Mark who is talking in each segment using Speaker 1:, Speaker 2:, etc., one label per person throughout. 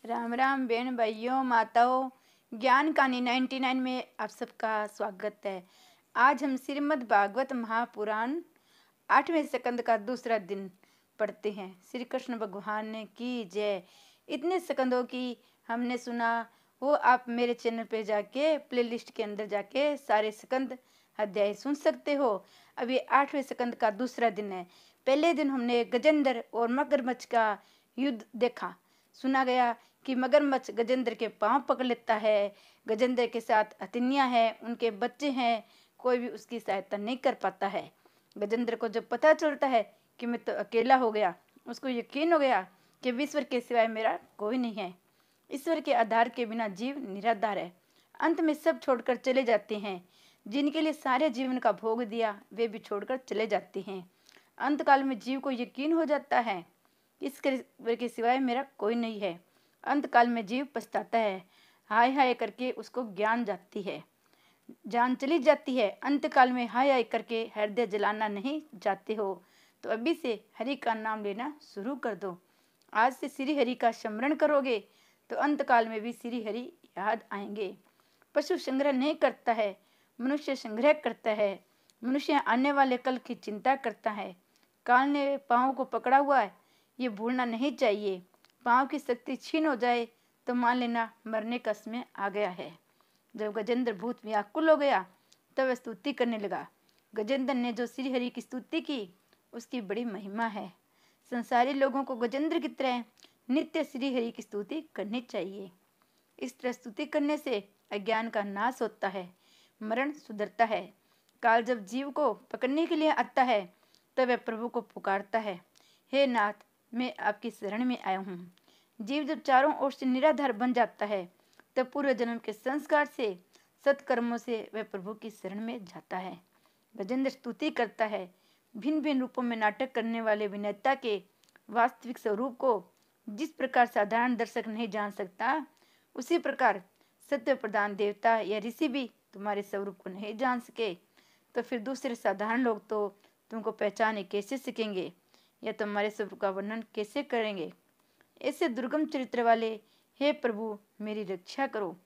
Speaker 1: राम राम बहन भाइयों माताओं, ज्ञान कहानी 99 में आप सबका स्वागत है। आज हम श्रीमद् भागवत महापुराण 8वें स्कंद का दूसरा दिन पढ़ते हैं। श्री कृष्ण भगवान ने की जय। इतने स्कंदों की हमने सुना, वो आप मेरे चैनल पे जाके प्लेलिस्ट के अंदर जाके सारे स्कंद अध्याय सुन सकते हो। अभी 8वें स्कंद का दूसरा दिन है। पहले दिन हमने गजेंद्र और मगरमच्छ का युद्ध देखा। सुना गया कि मगरमच्छ गजेंद्र के पांव पकड़ लेता है। गजेंद्र के साथ हथिनियां हैं, उनके बच्चे हैं, कोई भी उसकी सहायता नहीं कर पाता है। गजेंद्र को जब पता चलता है कि मैं तो अकेला हो गया, उसको यकीन हो गया कि ईश्वर के सिवाय मेरा कोई नहीं है। ईश्वर के आधार के बिना जीव निराधार है। अंत में सब छोड़कर चले जाते हैं। जिनके लिए सारे जीवन का भोग दिया वे भी छोड़कर चले जाते हैं। अंत काल में जीव को यकीन हो जाता है ईश्वर के सिवाय मेरा कोई नहीं है। अंत काल में जीव पछताता है, हाय हाय करके उसको ज्ञान जाती है, जान चली जाती है। अंत काल में हाय हाय करके हृदय जलाना नहीं चाहते हो तो अभी से हरि का नाम लेना शुरू कर दो। आज से श्री हरि का स्मरण करोगे तो अंत काल में भी श्री हरि याद आएंगे। पशु संग्रह नहीं करता है, मनुष्य संग्रह करता है। मनुष्य आने वाले कल की चिंता करता है। काल ने पाँव को पकड़ा हुआ है, ये भूलना नहीं चाहिए। पाँव की शक्ति छीन हो जाए तो मान लेना मरने का समय आ गया है। जब गजेंद्र भूत व्याकुल हो गया तब वह स्तुति करने लगा। गजेंद्र ने जो श्री हरि की स्तुति की उसकी बड़ी महिमा है। संसारी लोगों को गजेंद्र की तरह नित्य श्री हरि की स्तुति करनी चाहिए। इस तरह स्तुति करने से अज्ञान का नाश होता है, मरण सुधरता है। काल जब जीव को पकड़ने के लिए आता है तब वह प्रभु को पुकारता है, हे नाथ, मैं आपकी शरण में आया हूँ। जीव जब चारों ओर से निराधार बन जाता है तब पूर्व जन्म के संस्कार से, सत्कर्मों से वह प्रभु की शरण में जाता है। गजेंद्र स्तुति करता है। भिन्न भिन्न रूपों में नाटक करने वाले विनेता के वास्तविक स्वरूप को जिस प्रकार साधारण दर्शक नहीं जान सकता, उसी प्रकार सत्य प्रधान देवता या ऋषि भी तुम्हारे स्वरूप को नहीं जान सके तो फिर दूसरे साधारण लोग तो तुमको पहचाने कैसे सीखेंगे या तुम्हारे स्वरूप का वर्णन कैसे करेंगे। ऐसे दुर्गम चरित्र वाले हे प्रभु मेरी रक्षा करो।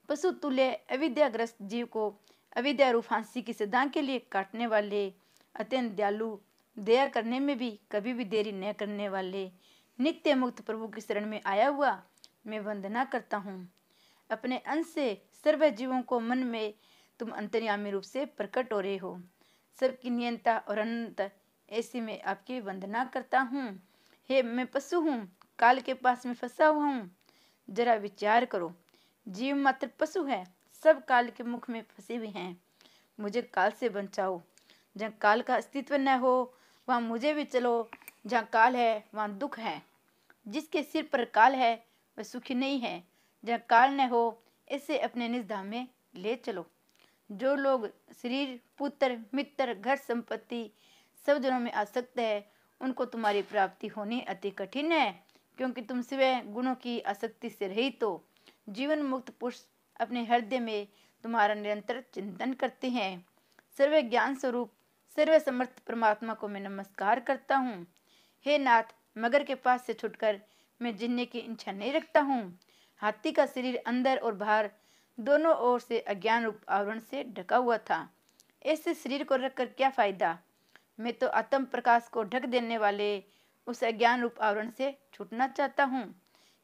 Speaker 1: पशु तुल्य अविद्याग्रस्त जीव को अविद्या रूप फांसी की सदा के लिए काटने वाले, अत्यंत दयालु, दया करने में भी कभी भी देरी न करने वाले, नित्य मुक्त प्रभु की शरण में आया हुआ मैं वंदना करता हूँ। अपने अंश से सर्व जीवों को मन में तुम अंतर्यामी रूप से प्रकट हो रहे हो। सबकी नियंता और अनंत ऐसी मैं आपकी वंदना करता हूँ। हे मैं पशु हूँ, काल के पास में फंसा हुआ हूँ। जरा विचार करो, जीव मात्र पशु है, सब काल के मुख में फंसे हुए हैं। मुझे काल से बचाओ। जहाँ काल का अस्तित्व न हो वहाँ मुझे भी चलो। जहाँ काल है वहाँ दुख है। जिसके सिर पर काल है वह सुखी नहीं है। जहाँ काल न हो इसे अपने निज धाम में ले चलो। जो लोग शरीर, पुत्र, मित्र, घर, संपत्ति सब जनों में आसक्त है उनको तुम्हारी प्राप्ति होनी अति कठिन है, क्योंकि तुम सिवाय गुणों की आसक्ति से रहित हो। जीवन मुक्त पुरुष अपने हृदय में तुम्हारा निरंतर चिंतन करते हैं। सर्व ज्ञान स्वरूप सर्व समर्थ परमात्मा को मैं नमस्कार करता हूँ। हे नाथ, मगर के पास से छुटकर मैं जीने की इच्छा नहीं रखता हूँ। हाथी का शरीर अंदर और बाहर दोनों ओर से अज्ञान रूप आवरण से ढका हुआ था। ऐसे शरीर को रखकर क्या फायदा। मैं तो आत्म प्रकाश को ढक देने वाले उस अज्ञान रूप आवरण से छूटना चाहता हूँ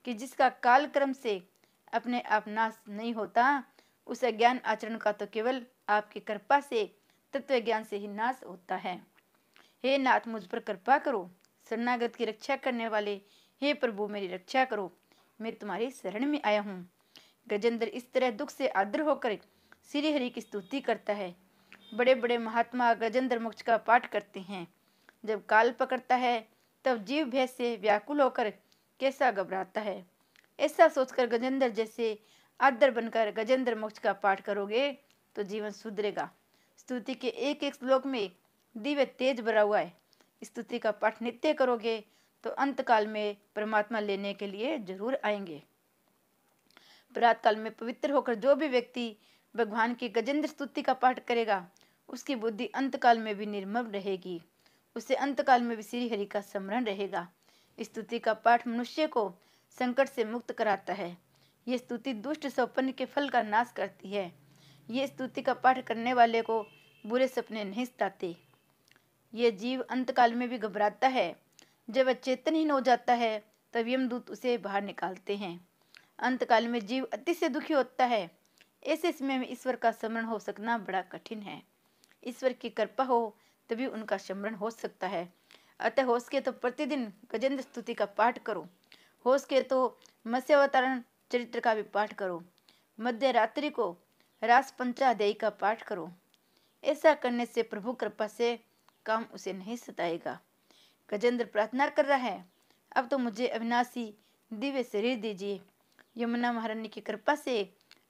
Speaker 1: कि जिसका काल क्रम से अपने आप नाश नहीं होता। उस अज्ञान आचरण का तो केवल आपकी कृपा से, तत्व ज्ञान से ही नाश होता है। हे नाथ, मुझ पर कृपा करो। शरणागत की रक्षा करने वाले हे प्रभु मेरी रक्षा करो, मैं तुम्हारी शरण में आया हूँ। गजेंद्र इस तरह दुख से आर्द्र होकर श्री हरि की स्तुति करता है। बड़े बड़े महात्मा गजेंद्र मोक्ष का पाठ करते हैं। जब काल पकड़ता है तब जीव भय से व्याकुल होकर कैसा घबराता है। ऐसा सोचकर गजेंद्र जैसे आदर बनकर गजेंद्र मोक्ष का पाठ करोगे तो जीवन सुधरेगा। स्तुति के एक एक श्लोक में दिव्य तेज भरा हुआ है। स्तुति का पाठ नित्य करोगे तो अंत काल में परमात्मा लेने के लिए जरूर आएंगे। प्रात काल में पवित्र होकर जो भी व्यक्ति भगवान की गजेंद्र स्तुति का पाठ करेगा उसकी बुद्धि अंत काल में भी निर्मल रहेगी। उसे अंत काल में भी श्री हरि का स्मरण रहेगा। स्तुति का पाठ मनुष्य को संकट से मुक्त कराता है। ये स्तुति दुष्ट स्वप्न के फल का नाश करती है। ये स्तुति का पाठ करने वाले को बुरे सपने नहीं सताते। ये जीव अंतकाल में भी घबराता है। जब वह चेतनहीन हो जाता है तब यमदूत उसे बाहर निकालते हैं। अंतकाल में जीव अति से दुखी होता है। ऐसे समय में ईश्वर का स्मरण हो सकना बड़ा कठिन है। ईश्वर की कृपा हो तभी उनका स्मरण हो सकता है। अतः हो सके तो प्रतिदिन गजेंद्र स्तुति का पाठ करो। हो सके तो मत्स्यावतारण चरित्र का भी पाठ करो। मध्य रात्रि को रास पंचाध्यायी का पाठ करो। ऐसा करने से प्रभु कृपा से काम उसे नहीं सताएगा। गजेंद्र प्रार्थना कर रहा है, अब तो मुझे अविनाशी दिव्य शरीर दीजिए। यमुना महारानी की कृपा से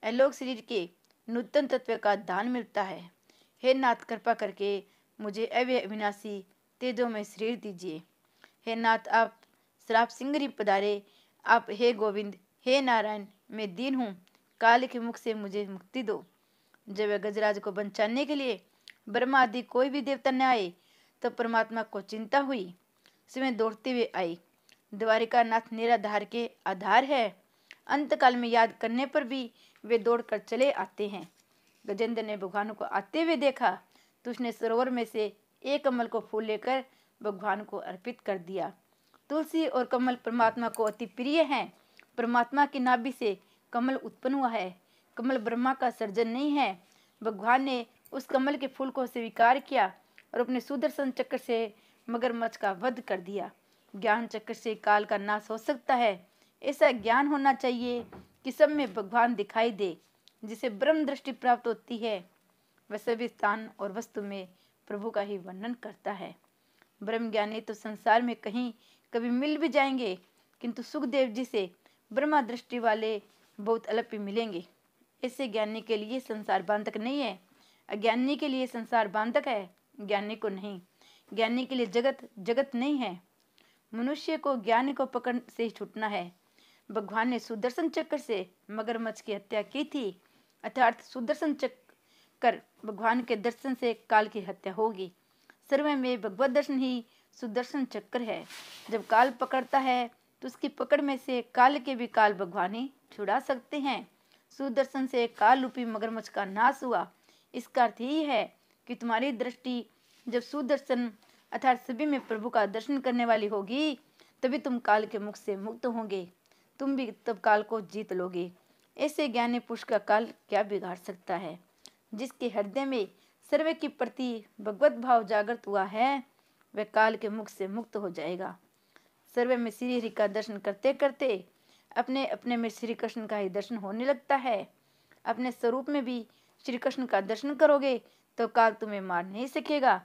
Speaker 1: अलोक शरीर के नूतन तत्व का दान मिलता है। हे नाथ, कृपा करके मुझे अव्यय अविनाशी तेजोमय शरीर दीजिए। हे नाथ, आप श्राप सिंगरी पधारे। आप हे गोविंद, हे नारायण, मैं दीन हूँ, काल के मुख से मुझे मुक्ति दो। जब वह गजराज को बचाने के लिए ब्रह्मा आदि कोई भी देवता न आए तो परमात्मा को चिंता हुई। स्वयं दौड़ते हुए आई। द्वारिका नाथ निराधार के आधार है। अंतकाल में याद करने पर भी वे दौड़कर चले आते हैं। गजेंद्र ने भगवान को आते हुए देखा तो उसने सरोवर में से एक कमल को फूल लेकर भगवान को अर्पित कर दिया। तुलसी और कमल परमात्मा को अति प्रिय हैं। परमात्मा की नाभि से कमल उत्पन्न हुआ है। कमल ब्रह्मा का सर्जन नहीं है। भगवान ने उस कमल के फूल को स्वीकार किया और अपने सुदर्शन चक्र से मगरमच्छ का वध कर दिया। ज्ञान चक्र से काल का नाश हो सकता है। ऐसा ज्ञान होना चाहिए कि सब में भगवान दिखाई दे। जिसे ब्रह्म दृष्टि प्राप्त होती है वह सभी स्थान और वस्तु में प्रभु का ही वर्णन करता है। ब्रह्म ज्ञानी तो संसार में कहीं कभी मिल भी जाएंगे, किंतु सुखदेव जी से ब्रह्मा दृष्टि वाले बहुत अल्प ही मिलेंगे। ऐसे ज्ञानी के लिए संसार बांधक नहीं है। अज्ञानी के लिए संसार बांधक है, ज्ञानी को नहीं। ज्ञानी के लिए जगत जगत नहीं है। मनुष्य को ज्ञान को पकड़ से ही छूटना है। भगवान ने सुदर्शन चक्र से मगरमच्छ की हत्या की थी, अर्थात सुदर्शन चक्र भगवान के दर्शन से काल की हत्या होगी। सर्व में भगवत दर्शन ही सुदर्शन चक्र है। जब काल पकड़ता है तो उसकी पकड़ में से काल के भी काल भगवान ही छुड़ा सकते हैं। सुदर्शन से काल रूपी मगरमच्छ का नाश हुआ। इसका अर्थ ही है कि तुम्हारी दृष्टि जब सुदर्शन अर्थात सभी में प्रभु का दर्शन करने वाली होगी तभी तुम काल के मुख से मुक्त होंगे। तुम भी तब काल को जीत लोगे। ऐसे ज्ञानी पुरुष का काल क्या बिगाड़ सकता है। जिसके हृदय में सर्व के प्रति भगवत भाव जागृत हुआ है वह काल के मुख से मुक्त हो जाएगा। सर्व में श्री हरि का दर्शन करते करते अपने अपने में श्री कृष्ण का ही दर्शन होने लगता है। अपने स्वरूप में भी श्री कृष्ण का दर्शन करोगे तो काल तुम्हें मार नहीं सकेगा।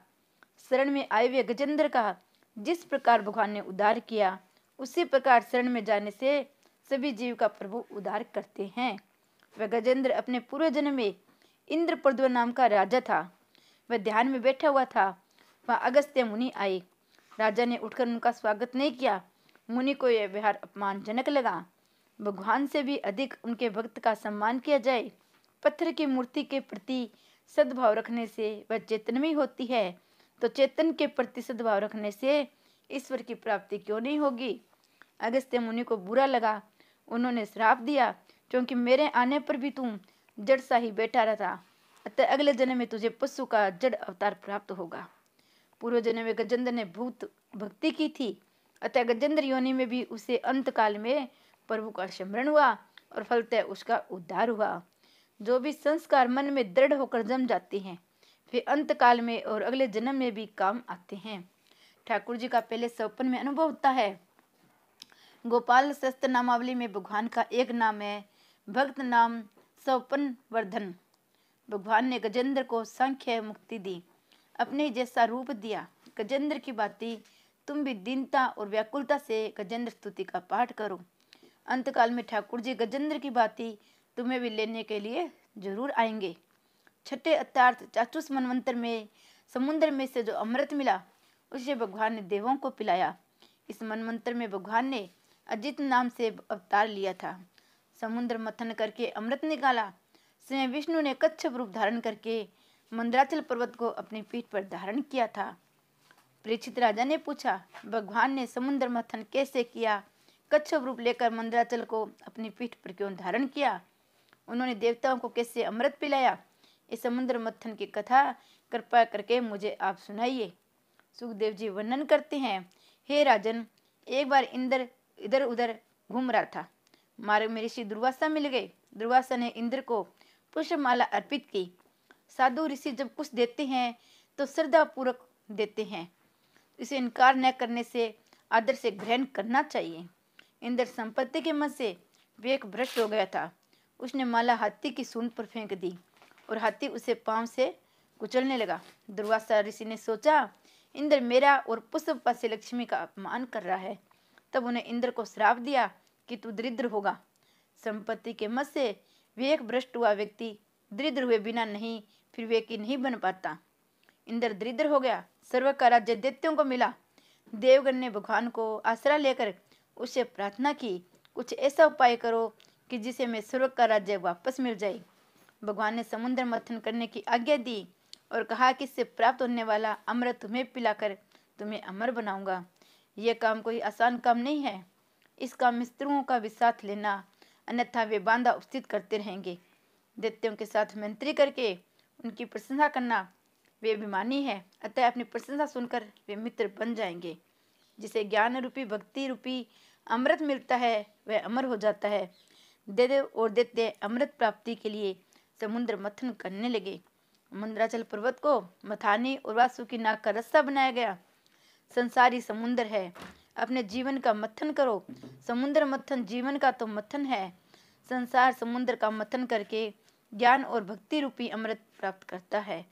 Speaker 1: शरण में आए हुए गजेंद्र का जिस प्रकार भगवान ने उद्धार किया उसी प्रकार शरण में जाने से सभी जीव का प्रभु उद्धार करते हैं। वह गजेंद्र अपने पूर्व जन्म में इंद्रप्रद्व नाम का राजा था। वह ध्यान में बैठा हुआ था। वहाँ अगस्त्य मुनि आए। राजा ने उठकर उनका स्वागत नहीं किया। मुनि को यह व्यवहार अपमानजनक लगा। भगवान से भी अधिक उनके भक्त का सम्मान किया जाए। पत्थर की मूर्ति के प्रति सद्भाव रखने से वह चेतनवी होती है, तो चेतन के प्रति सद्भाव रखने से ईश्वर की प्राप्ति क्यों नहीं होगी। अगस्त्य मुनि को बुरा लगा। उन्होंने श्राप दिया, क्योंकि मेरे आने पर भी तुम जड़ सा ही बैठा रहता, अतः अगले जन्म में तुझे पशु का जड़ अवतार प्राप्त होगा। पूर्व जन्म में गजेंद्र ने भूत भक्ति की थी, अतः गजेंद्र योनि में भी उसे अंत काल में प्रभु का स्मरण हुआ और फलतः उसका उद्धार हुआ। जो भी संस्कार मन में दृढ़ होकर जम जाते हैं वे अंत काल में और अगले जन्म में भी काम आते हैं। ठाकुर जी का पहले स्वप्न में अनुभव होता है। गोपाल शस्त्र नामावली में भगवान का एक नाम है भक्त नाम स्वपन वर्धन। भगवान ने गजेंद्र को सांख्य मुक्ति दी, अपने जैसा रूप दिया। गजेंद्र की बाती तुम भी दीनता और व्याकुलता से गजेंद्र स्तुति का पाठ करो। अंतकाल में ठाकुर जी गजेंद्र की बाती तुम्हें भी लेने के लिए जरूर आएंगे। छठे अर्थात चाचुस मनवंतर में समुद्र में से जो अमृत मिला उसे भगवान ने देवों को पिलाया। इस मनवंतर में भगवान ने अजित नाम से अवतार लिया था। समुद्र मथन करके अमृत निकाला। स्वयं विष्णु ने कच्छप रूप धारण करके मंदराचल पर्वत को अपनी पीठ पर धारण किया था। परीक्षित राजा ने पूछा, भगवान ने समुद्र मथन कैसे किया, कच्छप रूप लेकर मंदराचल को अपनी पीठ पर क्यों धारण किया? उन्होंने देवताओं को कैसे अमृत पिलाया? इस समुद्र मंथन की कथा कृपा करके मुझे आप सुनाइए। सुखदेव जी वर्णन करते हैं, हे राजन, एक बार इंद्र इधर उधर घूम रहा था। मार्ग में ऋषि दुर्वासा मिल गए। दुर्वासा ने इंद्र को पुष्पमाला अर्पित की। साधु ऋषि जब कुछ देते हैं तो श्रद्धा पूर्वक देते हैं, इसे इनकार न करने से आदर से ग्रहण करना चाहिए। इंद्र संपत्ति के मन से विवेक भ्रष्ट हो गया था। उसने माला हाथी की सूंड पर फेंक दी और हाथी उसे पांव से कुचलने लगा। दुर्वासा ऋषि ने सोचा, इंद्र मेरा और पुष्प से लक्ष्मी का अपमान कर रहा है। तब उन्हें इंद्र को श्राप दिया कि तू दरिद्र होगा। संपत्ति के मत से विवेक भ्रष्ट हुआ व्यक्ति दरिद्र हुए बिना नहीं फिर विवेकी नहीं बन पाता। इंद्र दरिद्र हो गया। सर्व का राज्य दैत्यों को मिला। देवगण ने भगवान को आसरा लेकर उससे प्रार्थना की, कुछ ऐसा उपाय करो कि जिसे मैं स्वर्ग का राज्य वापस मिल जाए। भगवान ने समुद्र मंथन करने की आज्ञा दी और कहा कि इससे प्राप्त होने वाला अमृत तुम्हें पिलाकर तुम्हें अमर बनाऊंगा। यह काम कोई आसान काम नहीं है। इस काम में स्त्रियों का भी साथ लेना, अन्यथा वे बांधा उपस्थित करते रहेंगे। दैत्यों के साथ मंत्री करके उनकी प्रशंसा करना वे अभिमानी है, अतः अपनी प्रशंसा सुनकर वे मित्र बन जाएंगे। जिसे ज्ञान रूपी भक्ति रूपी अमृत मिलता है वह अमर हो जाता है। देव और दैत्य अमृत प्राप्ति के लिए समुद्र मंथन करने लगे। मंदराचल पर्वत को मथानी और वासुकी नाग का रास्ता बनाया गया। संसारी समुद्र है, अपने जीवन का मंथन करो। समुद्र मंथन जीवन का तो मंथन है। संसार समुद्र का मंथन करके ज्ञान और भक्ति रूपी अमृत प्राप्त करता है।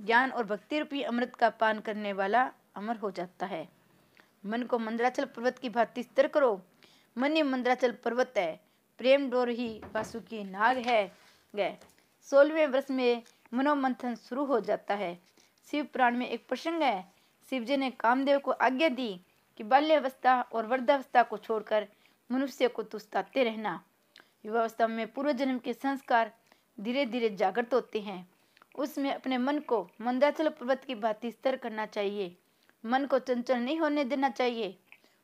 Speaker 1: ज्ञान और भक्ति रूपी अमृत का पान करने वाला अमर हो जाता है। मन को मंदराचल पर्वत की भांति स्थिर करो। मन ही मंदराचल पर्वत है, प्रेम डोर ही वासुकी नाग है। गए 16वें वर्ष में मनोमंथन शुरू हो जाता है। शिव पुराण में एक प्रसंग है। शिवजी ने कामदेव को आज्ञा दी कि बाल्यावस्था और वृद्धावस्था को छोड़कर मनुष्य को तुस्ताते रहना। युवावस्था में पूर्व जन्म के संस्कार धीरे धीरे जागृत होते हैं। उसमें अपने मन को मंदराचल पर्वत की भांति स्थिर करना चाहिए। मन को चंचल नहीं होने देना चाहिए।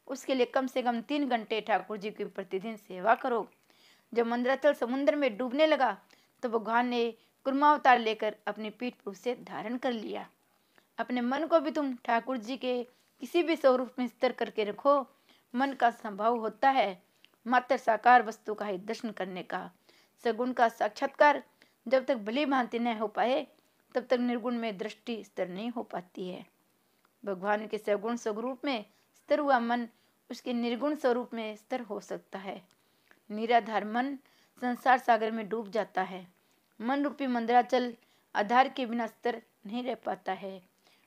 Speaker 1: उसके लिए कम से कम 3 घंटे ठाकुर जी की प्रतिदिन सेवा करो। जब मंदराचल समुद्र में डूबने लगा तो भगवान ने कुर्मावतार लेकर अपनी पीठ पर उसे धारण कर लिया। अपने मन को भी तुम ठाकुर जी के किसी भी स्वरूप में स्थिर करके रखो। मन का संभव होता है मात्र साकार वस्तु का ही दर्शन करने का। सगुण का साक्षात्कार जब तक भली भांति न हो पाए तब तक निर्गुण में दृष्टि स्थिर नहीं हो पाती है। भगवान के सगुण स्वरूप में स्थिर हुआ मन उसके निर्गुण स्वरूप में स्थिर हो सकता है। निराधार मन संसार सागर में डूब जाता है। मन रूपी मंदराचल आधार के बिना स्थिर नहीं रह पाता है।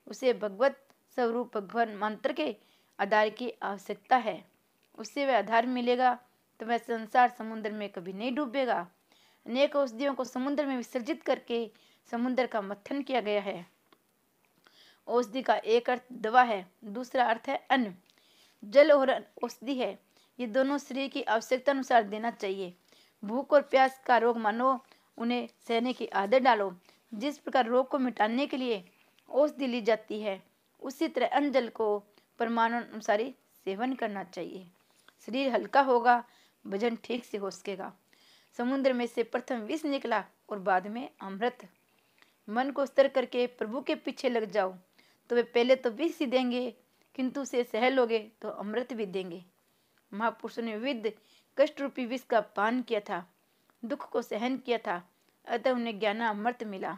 Speaker 1: उसे भगवत स्वरूप भगवान मंत्र के आधार की आवश्यकता है। उससे वह आधार मिलेगा तो वह संसार समुद्र में कभी नहीं डूबेगा। अनेक औषधियों को समुद्र में विसर्जित करके समुद्र का मंथन किया गया है। औषधि का एक अर्थ दवा है, दूसरा अर्थ है अन्न। जल और औषधि है, ये दोनों शरीर की आवश्यकता अनुसार देना चाहिए। भूख और प्यास का रोग मानो, उन्हें सहने की आदत डालो। जिस प्रकार रोग को मिटाने के लिए औषधि ली जाती है, उसी तरह अन्न जल को परमाणु अनुसार सेवन करना चाहिए। शरीर हल्का होगा, वजन ठीक से हो सकेगा। समुद्र में से प्रथम विष निकला और बाद में अमृत। मन को स्थिर करके प्रभु के पीछे लग जाओ तो वे पहले तो विष ही देंगे, किंतु उसे सह लोगे तो अमृत भी देंगे। महापुरुषों ने विविध कष्ट रूपी विष का पान किया था, दुख को सहन किया था, अतः उन्हें ज्ञान अमृत मिला।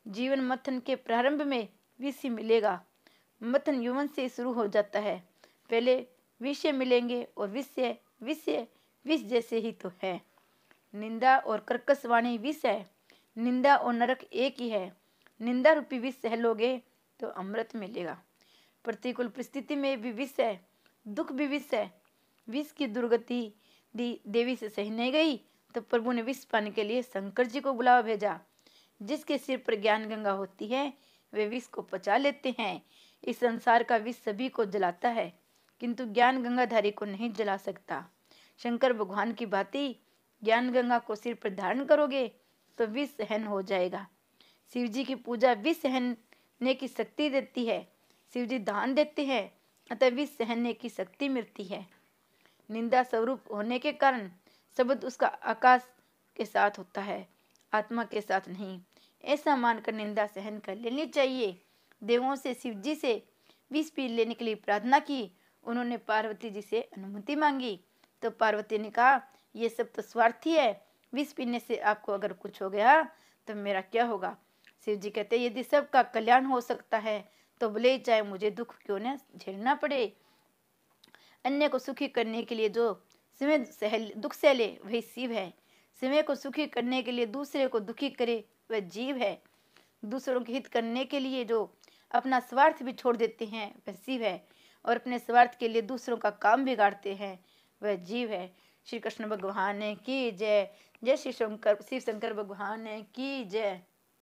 Speaker 1: जीवन मंथन के प्रारंभ में विष ही मिलेगा। मंथन यौवन से शुरू हो जाता है। पहले विषय मिलेंगे और विषय विष जैसे ही तो है। निंदा और कर्कश वाणी विष है। निंदा और नरक एक ही है। निंदा रूपी विष सह लोगे तो अमृत मिलेगा। प्रतिकूल परिस्थिति में भी विष है, दुख भी विष है। विष की दुर्गति देवी से सही नहीं गई तो प्रभु ने विष पाने के लिए शंकर जी को बुलावा भेजा। जिसके सिर पर ज्ञान गंगा होती है वे विष को पचा लेते हैं। इस संसार का विष सभी को जलाता है, किंतु ज्ञान गंगाधारी को नहीं जला सकता। शंकर भगवान की भांति ज्ञान गंगा को सिर पर धारण करोगे तो विष सहन हो जाएगा। शिव जी की पूजा विष सहने की शक्ति देती है। शिव जी दान देते हैं, अतः विष सहने की शक्ति मिलती है। निंदा स्वरूप होने के कारण शब्द उसका आकाश के साथ होता है, आत्मा के साथ नहीं। ऐसा मानकर निंदा सहन कर लेनी चाहिए। देवों से शिव जी से विष पी लेने के लिए प्रार्थना की। उन्होंने पार्वती जी से अनुमति मांगी तो पार्वती ने कहा, ये सब तो स्वार्थी है, विष पीने से आपको अगर कुछ हो गया तो मेरा क्या होगा। शिव जी कहते, यदि सबका कल्याण हो सकता है तो भले चाहे मुझे दुख क्यों न झेलना पड़े। अन्य को सुखी करने के लिए जो स्वयं दुख सहले वही शिव है। स्वयं को सुखी करने के लिए दूसरे को दुखी करे वह जीव है। दूसरों के हित करने के लिए जो अपना स्वार्थ भी छोड़ देते हैं वह शिव है, और अपने स्वार्थ के लिए दूसरों का काम बिगाड़ते हैं वह जीव है। श्री कृष्ण भगवान की जय। जय श्री शंकर, शिव शंकर भगवान की जय।